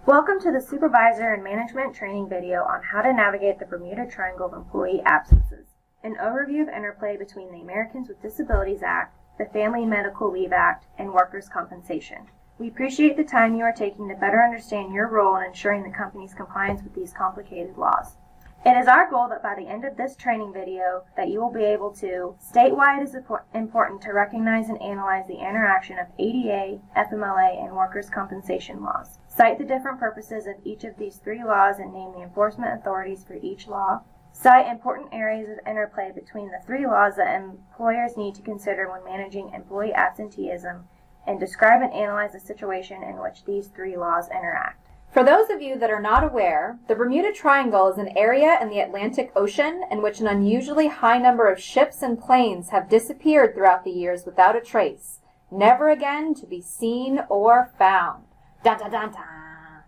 Welcome to the Supervisor and Management Training video on how to navigate the Bermuda Triangle of employee absences, an overview of interplay between the Americans with Disabilities Act, the Family Medical Leave Act, and workers' compensation. We appreciate the time you are taking to better understand your role in ensuring the company's compliance with these complicated laws. It is our goal that by the end of this training video that you will be able to state why it is important to recognize and analyze the interaction of ADA, FMLA, and workers' compensation laws. Cite the different purposes of each of these three laws and name the enforcement authorities for each law. Cite important areas of interplay between the three laws that employers need to consider when managing employee absenteeism, and describe and analyze the situation in which these three laws interact. For those of you that are not aware, the Bermuda Triangle is an area in the Atlantic Ocean in which an unusually high number of ships and planes have disappeared throughout the years without a trace, never again to be seen or found. Dun dun dun dun.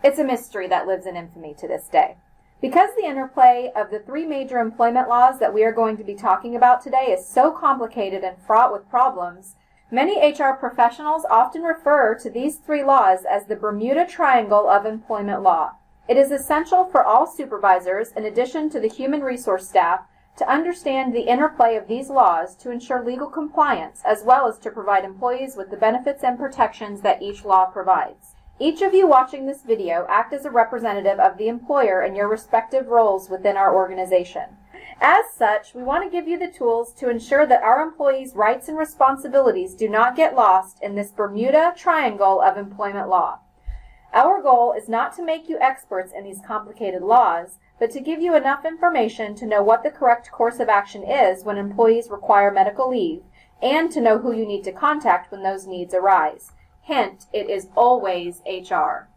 It's a mystery that lives in infamy to this day. Because the interplay of the three major employment laws that we are going to be talking about today is so complicated and fraught with problems, many HR professionals often refer to these three laws as the Bermuda Triangle of employment law. It is essential for all supervisors, in addition to the human resource staff, to understand the interplay of these laws to ensure legal compliance, as well as to provide employees with the benefits and protections that each law provides. Each of you watching this video act as a representative of the employer in your respective roles within our organization. As such, we want to give you the tools to ensure that our employees' rights and responsibilities do not get lost in this Bermuda Triangle of employment law. Our goal is not to make you experts in these complicated laws, but to give you enough information to know what the correct course of action is when employees require medical leave, and to know who you need to contact when those needs arise. Hint, it is always HR.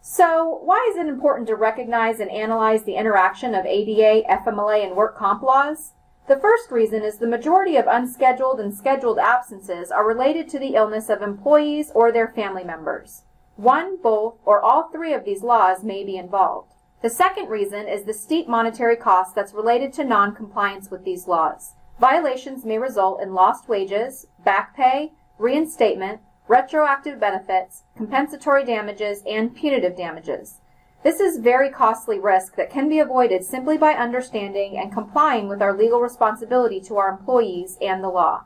So, why is it important to recognize and analyze the interaction of ADA, FMLA, and work comp laws? The first reason is the majority of unscheduled and scheduled absences are related to the illness of employees or their family members. One, both, or all three of these laws may be involved. The second reason is the steep monetary cost that's related to non-compliance with these laws. Violations may result in lost wages, back pay, reinstatement, retroactive benefits, compensatory damages, and punitive damages. This is very costly risk that can be avoided simply by understanding and complying with our legal responsibility to our employees and the law.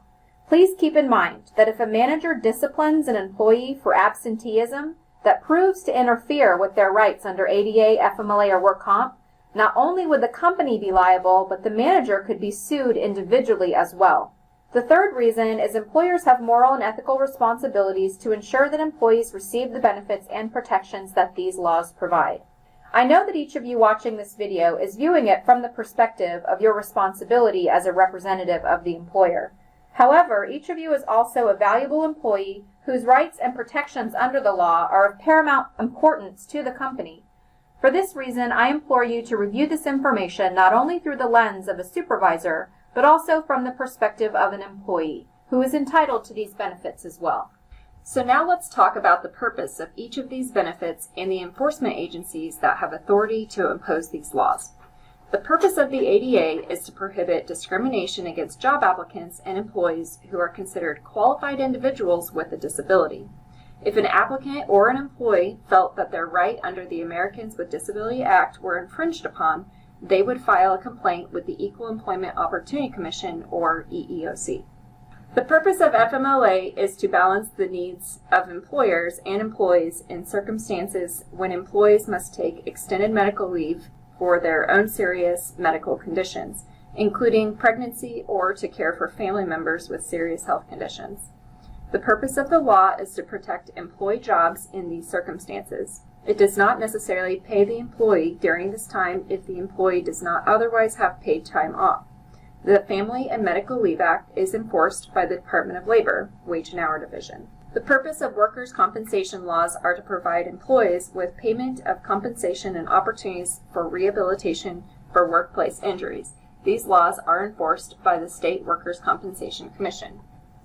Please keep in mind that if a manager disciplines an employee for absenteeism that proves to interfere with their rights under ADA, FMLA, or work comp, not only would the company be liable, but the manager could be sued individually as well. The third reason is employers have moral and ethical responsibilities to ensure that employees receive the benefits and protections that these laws provide. I know that each of you watching this video is viewing it from the perspective of your responsibility as a representative of the employer. However, each of you is also a valuable employee whose rights and protections under the law are of paramount importance to the company. For this reason, I implore you to review this information not only through the lens of a supervisor, but also from the perspective of an employee, who is entitled to these benefits as well. So now let's talk about the purpose of each of these benefits and the enforcement agencies that have authority to impose these laws. The purpose of the ADA is to prohibit discrimination against job applicants and employees who are considered qualified individuals with a disability. If an applicant or an employee felt that their right under the Americans with Disabilities Act were infringed upon, they would file a complaint with the Equal Employment Opportunity Commission, or EEOC. The purpose of FMLA is to balance the needs of employers and employees in circumstances when employees must take extended medical leave for their own serious medical conditions, including pregnancy or to care for family members with serious health conditions. The purpose of the law is to protect employee jobs in these circumstances. It does not necessarily pay the employee during this time if the employee does not otherwise have paid time off. The Family and Medical Leave Act is enforced by the Department of Labor, Wage and Hour Division. The purpose of workers' compensation laws are to provide employees with payment of compensation and opportunities for rehabilitation for workplace injuries. These laws are enforced by the State Workers' Compensation Commission.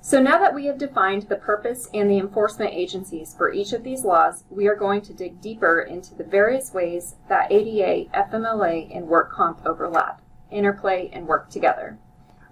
So now that we have defined the purpose and the enforcement agencies for each of these laws, we are going to dig deeper into the various ways that ADA, FMLA, and work comp overlap, interplay, and work together.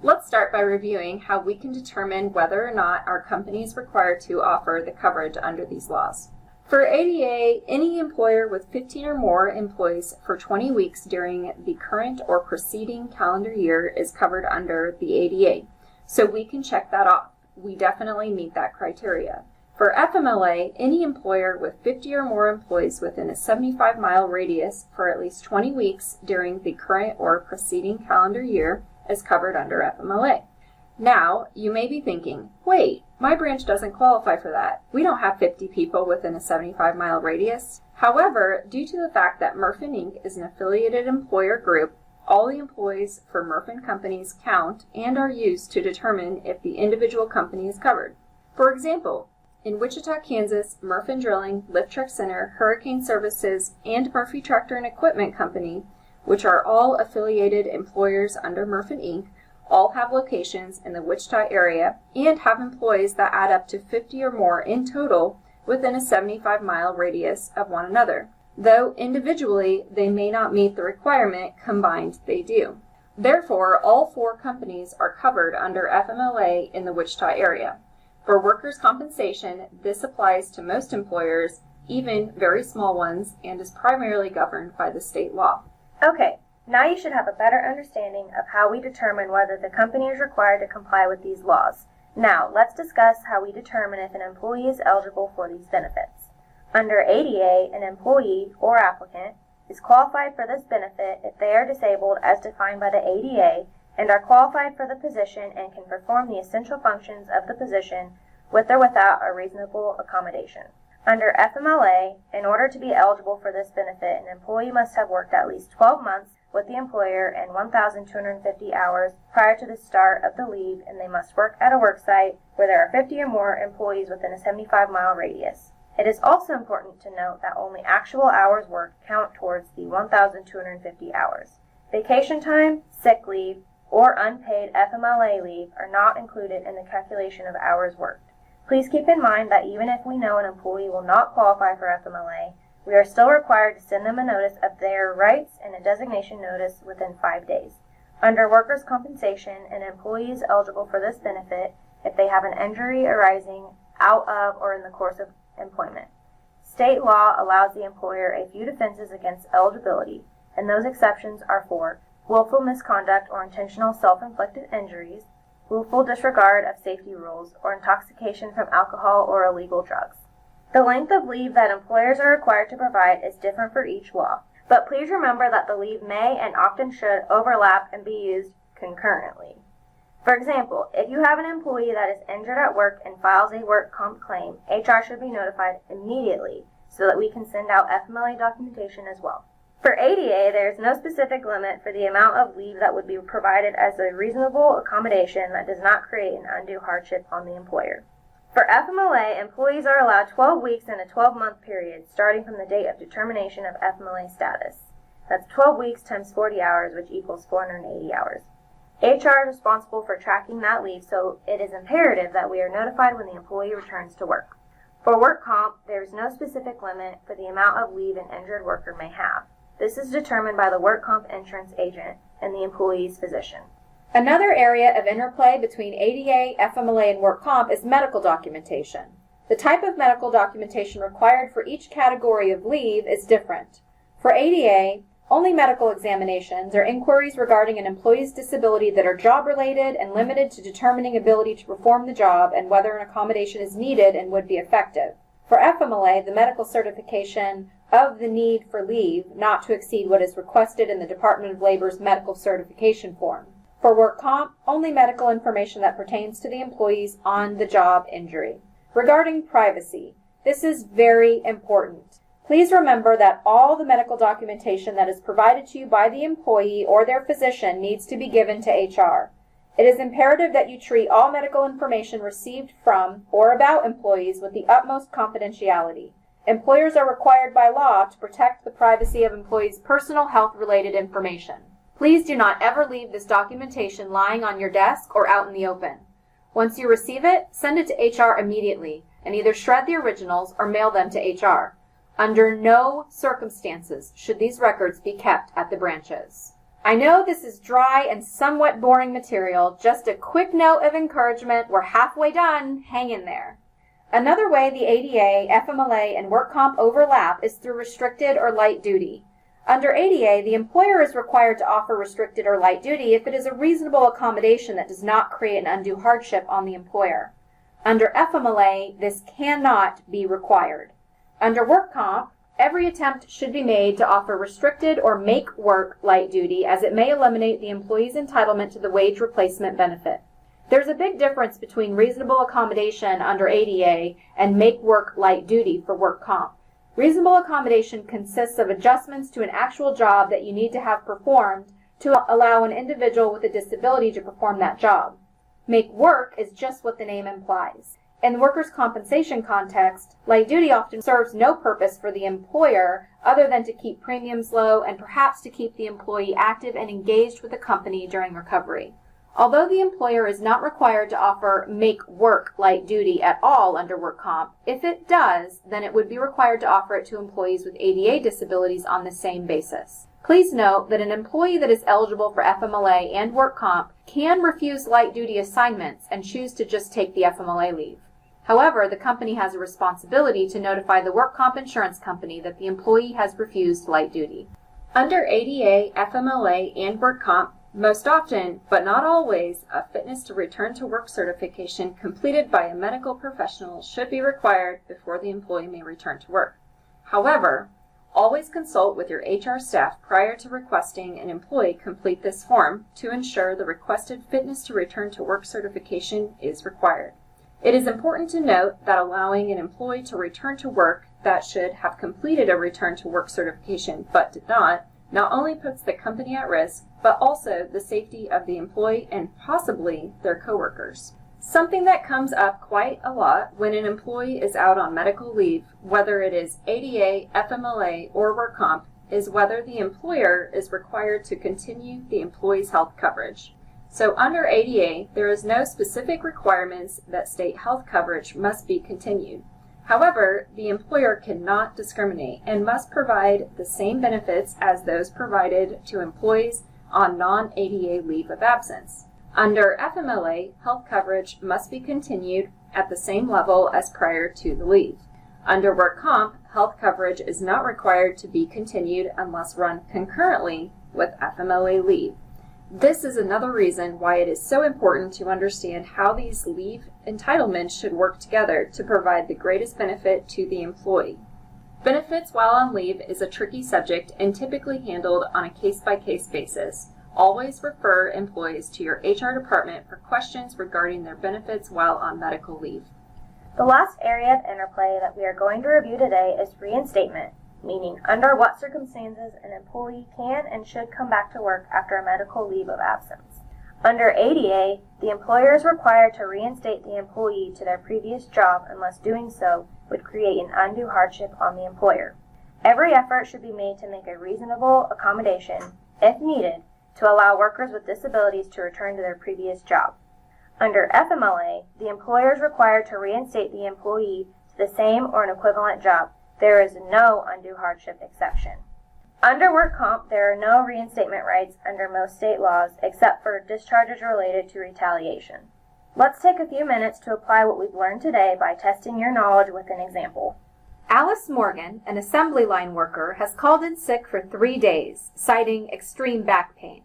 Let's start by reviewing how we can determine whether or not our company is required to offer the coverage under these laws. For ADA, any employer with 15 or more employees for 20 weeks during the current or preceding calendar year is covered under the ADA. So we can check that off. We definitely meet that criteria. For FMLA, any employer with 50 or more employees within a 75-mile radius for at least 20 weeks during the current or preceding calendar year is covered under FMLA. Now, you may be thinking, wait, my branch doesn't qualify for that. We don't have 50 people within a 75-mile radius. However, due to the fact that Murphin Inc. is an affiliated employer group, all the employees for Murphin companies count and are used to determine if the individual company is covered. For example, in Wichita, Kansas, Murphin Drilling, Lift Truck Center, Hurricane Services, and Murphy Tractor and Equipment Company, which are all affiliated employers under Murphin Inc., all have locations in the Wichita area and have employees that add up to 50 or more in total within a 75-mile radius of one another. Though individually they may not meet the requirement, combined they do. Therefore, all 4 companies are covered under FMLA in the Wichita area. For workers' compensation, this applies to most employers, even very small ones, and is primarily governed by the state law. Okay, now you should have a better understanding of how we determine whether the company is required to comply with these laws. Now, let's discuss how we determine if an employee is eligible for these benefits. Under ADA, an employee or applicant is qualified for this benefit if they are disabled as defined by the ADA and are qualified for the position and can perform the essential functions of the position with or without a reasonable accommodation. Under FMLA, in order to be eligible for this benefit, an employee must have worked at least 12 months with the employer and 1,250 hours prior to the start of the leave, and they must work at a work site where there are 50 or more employees within a 75-mile radius. It is also important to note that only actual hours worked count towards the 1,250 hours. Vacation time, sick leave, or unpaid FMLA leave are not included in the calculation of hours worked. Please keep in mind that even if we know an employee will not qualify for FMLA, we are still required to send them a notice of their rights and a designation notice within 5 days. Under workers' compensation, an employee is eligible for this benefit if they have an injury arising out of or in the course of employment. State law allows the employer a few defenses against eligibility, and those exceptions are for willful misconduct or intentional self-inflicted injuries, willful disregard of safety rules, or intoxication from alcohol or illegal drugs. The length of leave that employers are required to provide is different for each law, but please remember that the leave may and often should overlap and be used concurrently. For example, if you have an employee that is injured at work and files a work comp claim, HR should be notified immediately so that we can send out FMLA documentation as well. For ADA, there is no specific limit for the amount of leave that would be provided as a reasonable accommodation that does not create an undue hardship on the employer. For FMLA, employees are allowed 12 weeks in a 12-month period starting from the date of determination of FMLA status. That's 12 weeks times 40 hours, which equals 480 hours. HR is responsible for tracking that leave, so it is imperative that we are notified when the employee returns to work. For work comp, there is no specific limit for the amount of leave an injured worker may have. This is determined by the work comp insurance agent and the employee's physician. Another area of interplay between ADA, FMLA, and work comp is medical documentation. The type of medical documentation required for each category of leave is different. For ADA, only medical examinations or inquiries regarding an employee's disability that are job-related and limited to determining ability to perform the job and whether an accommodation is needed and would be effective. For FMLA, the medical certification of the need for leave not to exceed what is requested in the Department of Labor's medical certification form. For work comp, only medical information that pertains to the employee's on-the-job injury. Regarding privacy, this is very important. Please remember that all the medical documentation that is provided to you by the employee or their physician needs to be given to HR. It is imperative that you treat all medical information received from or about employees with the utmost confidentiality. Employers are required by law to protect the privacy of employees' personal health-related information. Please do not ever leave this documentation lying on your desk or out in the open. Once you receive it, send it to HR immediately and either shred the originals or mail them to HR. Under no circumstances should these records be kept at the branches. I know this is dry and somewhat boring material. Just a quick note of encouragement. We're halfway done. Hang in there. Another way the ADA, FMLA, and work comp overlap is through restricted or light duty. Under ADA, the employer is required to offer restricted or light duty if it is a reasonable accommodation that does not create an undue hardship on the employer. Under FMLA, this cannot be required. Under work comp, every attempt should be made to offer restricted or make work light duty, as it may eliminate the employee's entitlement to the wage replacement benefit. There's a big difference between reasonable accommodation under ADA and make work light duty for work comp. Reasonable accommodation consists of adjustments to an actual job that you need to have performed to allow an individual with a disability to perform that job. Make work is just what the name implies. In the workers' compensation context, light duty often serves no purpose for the employer other than to keep premiums low and perhaps to keep the employee active and engaged with the company during recovery. Although the employer is not required to offer make work light duty at all under work comp, if it does, then it would be required to offer it to employees with ADA disabilities on the same basis. Please note that an employee that is eligible for FMLA and work comp can refuse light duty assignments and choose to just take the FMLA leave. However, the company has a responsibility to notify the work comp insurance company that the employee has refused light duty. Under ADA, FMLA, and work comp, most often, but not always, a fitness to return to work certification completed by a medical professional should be required before the employee may return to work. However, always consult with your HR staff prior to requesting an employee complete this form to ensure the requested fitness to return to work certification is required. It is important to note that allowing an employee to return to work that should have completed a return to work certification but did not only puts the company at risk, but also the safety of the employee and possibly their coworkers. Something that comes up quite a lot when an employee is out on medical leave, whether it is ADA, FMLA, or work comp, is whether the employer is required to continue the employee's health coverage. So under ADA, there is no specific requirements that state health coverage must be continued. However, the employer cannot discriminate and must provide the same benefits as those provided to employees on non-ADA leave of absence. Under FMLA, health coverage must be continued at the same level as prior to the leave. Under work comp, health coverage is not required to be continued unless run concurrently with FMLA leave. This is another reason why it is so important to understand how these leave entitlements should work together to provide the greatest benefit to the employee. Benefits while on leave is a tricky subject and typically handled on a case-by-case basis. Always refer employees to your HR department for questions regarding their benefits while on medical leave. The last area of interplay that we are going to review today is reinstatement, meaning under what circumstances an employee can and should come back to work after a medical leave of absence. Under ADA, the employer is required to reinstate the employee to their previous job unless doing so would create an undue hardship on the employer. Every effort should be made to make a reasonable accommodation, if needed, to allow workers with disabilities to return to their previous job. Under FMLA, the employer is required to reinstate the employee to the same or an equivalent job. There is no undue hardship exception. Under work comp, there are no reinstatement rights under most state laws except for discharges related to retaliation. Let's take a few minutes to apply what we've learned today by testing your knowledge with an example. Alice Morgan, an assembly line worker, has called in sick for 3 days, citing extreme back pain.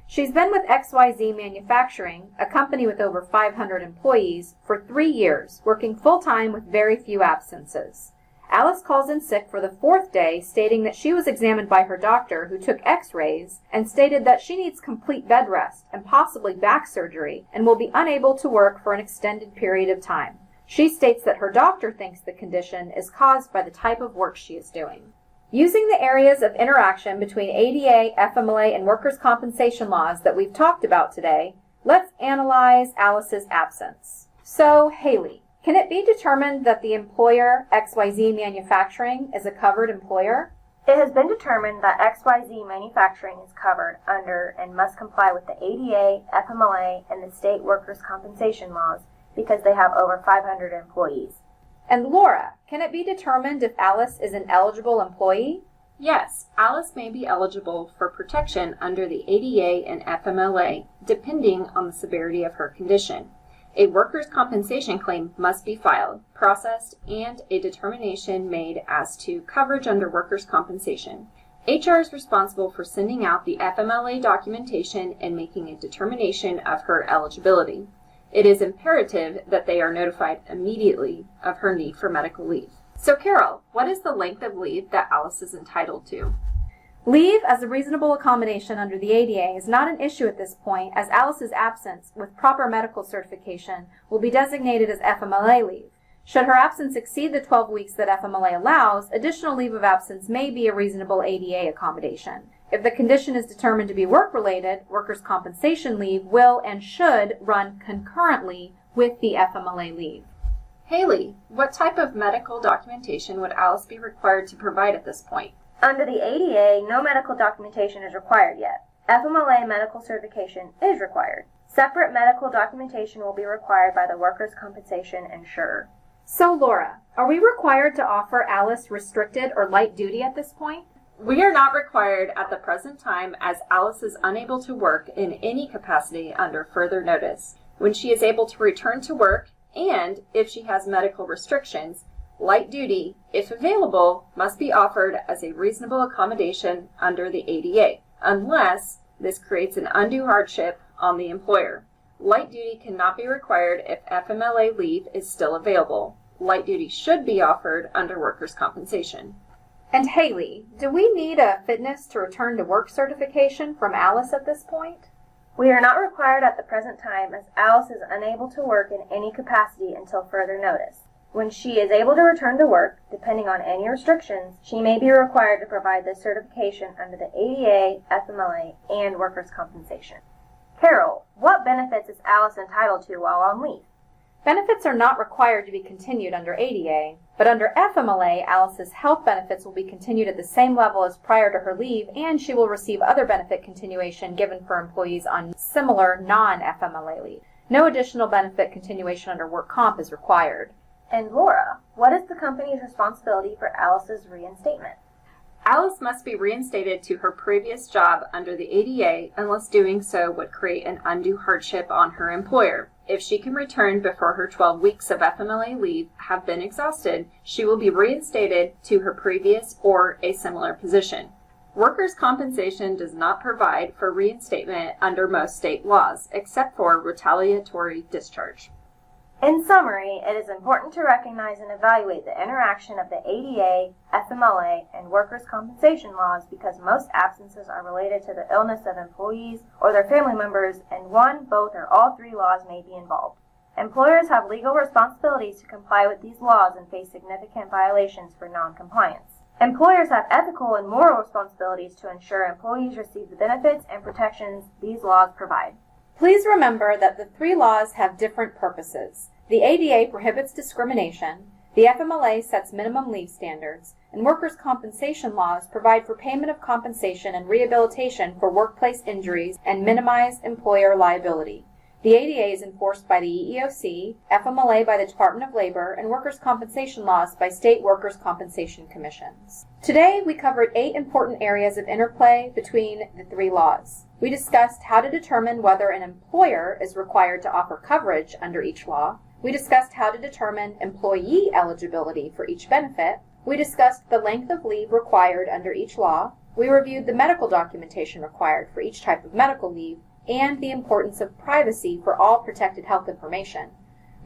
She's been with XYZ Manufacturing, a company with over 500 employees, for 3 years, working full-time with very few absences. Alice calls in sick for the 4th day, stating that she was examined by her doctor, who took x-rays, and stated that she needs complete bed rest and possibly back surgery and will be unable to work for an extended period of time. She states that her doctor thinks the condition is caused by the type of work she is doing. Using the areas of interaction between ADA, FMLA, and workers' compensation laws that we've talked about today, let's analyze Alice's absence. So, Haley, can it be determined that the employer, XYZ Manufacturing, is a covered employer? It has been determined that XYZ Manufacturing is covered under and must comply with the ADA, FMLA, and the state workers' compensation laws because they have over 500 employees. And Laura, can it be determined if Alice is an eligible employee? Yes, Alice may be eligible for protection under the ADA and FMLA, depending on the severity of her condition. A workers' compensation claim must be filed, processed, and a determination made as to coverage under workers' compensation. HR is responsible for sending out the FMLA documentation and making a determination of her eligibility. It is imperative that they are notified immediately of her need for medical leave. So Carol, what is the length of leave that Alice is entitled to? Leave as a reasonable accommodation under the ADA is not an issue at this point, as Alice's absence with proper medical certification will be designated as FMLA leave. Should her absence exceed the 12 weeks that FMLA allows, additional leave of absence may be a reasonable ADA accommodation. If the condition is determined to be work-related, workers' compensation leave will and should run concurrently with the FMLA leave. Haley, what type of medical documentation would Alice be required to provide at this point? Under the ADA, no medical documentation is required yet. FMLA medical certification is required. Separate medical documentation will be required by the workers' compensation insurer. So Laura, are we required to offer Alice restricted or light duty at this point? We are not required at the present time, as Alice is unable to work in any capacity under further notice. When she is able to return to work, and if she has medical restrictions, light duty, if available, must be offered as a reasonable accommodation under the ADA, unless this creates an undue hardship on the employer. Light duty cannot be required if FMLA leave is still available. Light duty should be offered under workers' compensation. And Haley, do we need a fitness to return to work certification from Alice at this point? We are not required at the present time, as Alice is unable to work in any capacity until further notice. When she is able to return to work, depending on any restrictions, she may be required to provide this certification under the ADA, FMLA, and workers' compensation. Carol, what benefits is Alice entitled to while on leave? Benefits are not required to be continued under ADA, but under FMLA, Alice's health benefits will be continued at the same level as prior to her leave, and she will receive other benefit continuation given for employees on similar non-FMLA leave. No additional benefit continuation under work comp is required. And Laura, what is the company's responsibility for Alice's reinstatement? Alice must be reinstated to her previous job under the ADA unless doing so would create an undue hardship on her employer. If she can return before her 12 weeks of FMLA leave have been exhausted, she will be reinstated to her previous or a similar position. Workers' compensation does not provide for reinstatement under most state laws, except for retaliatory discharge. In summary, it is important to recognize and evaluate the interaction of the ADA, FMLA, and workers' compensation laws because most absences are related to the illness of employees or their family members, and one, both, or all three laws may be involved. Employers have legal responsibilities to comply with these laws and face significant violations for non-compliance. Employers have ethical and moral responsibilities to ensure employees receive the benefits and protections these laws provide. Please remember that the three laws have different purposes. The ADA prohibits discrimination, the FMLA sets minimum leave standards, and workers' compensation laws provide for payment of compensation and rehabilitation for workplace injuries and minimize employer liability. The ADA is enforced by the EEOC, FMLA by the Department of Labor, and workers' compensation laws by state workers' compensation commissions. Today, we covered 8 important areas of interplay between the three laws. We discussed how to determine whether an employer is required to offer coverage under each law. We discussed how to determine employee eligibility for each benefit. We discussed the length of leave required under each law. We reviewed the medical documentation required for each type of medical leave and the importance of privacy for all protected health information.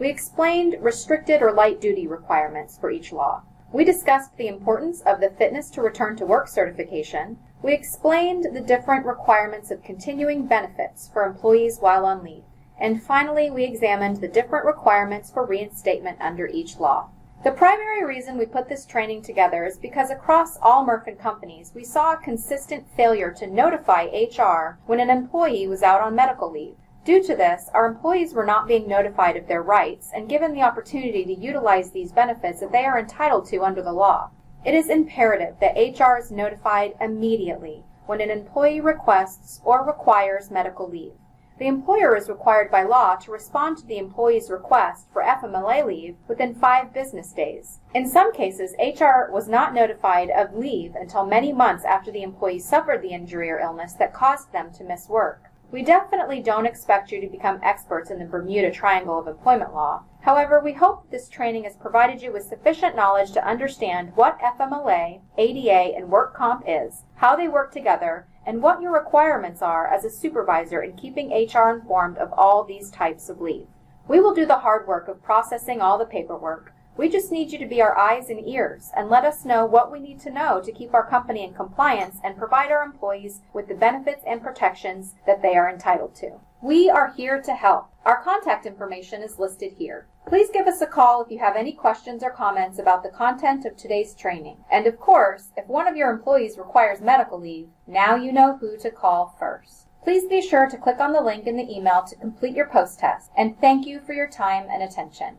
We explained restricted or light duty requirements for each law. We discussed the importance of the fitness to return to work certification. We explained the different requirements of continuing benefits for employees while on leave. And finally, we examined the different requirements for reinstatement under each law. The primary reason we put this training together is because across all Murphy companies, we saw a consistent failure to notify HR when an employee was out on medical leave. Due to this, our employees were not being notified of their rights and given the opportunity to utilize these benefits that they are entitled to under the law. It is imperative that HR is notified immediately when an employee requests or requires medical leave. The employer is required by law to respond to the employee's request for FMLA leave within 5 business days. In some cases, HR was not notified of leave until many months after the employee suffered the injury or illness that caused them to miss work. We definitely don't expect you to become experts in the Bermuda Triangle of Employment Law. However, we hope this training has provided you with sufficient knowledge to understand what FMLA, ADA, and work comp is, how they work together, and what your requirements are as a supervisor in keeping HR informed of all these types of leave. We will do the hard work of processing all the paperwork. We just need you to be our eyes and ears and let us know what we need to know to keep our company in compliance and provide our employees with the benefits and protections that they are entitled to. We are here to help. Our contact information is listed here. Please give us a call if you have any questions or comments about the content of today's training. And of course, if one of your employees requires medical leave, now you know who to call first. Please be sure to click on the link in the email to complete your post-test. And thank you for your time and attention.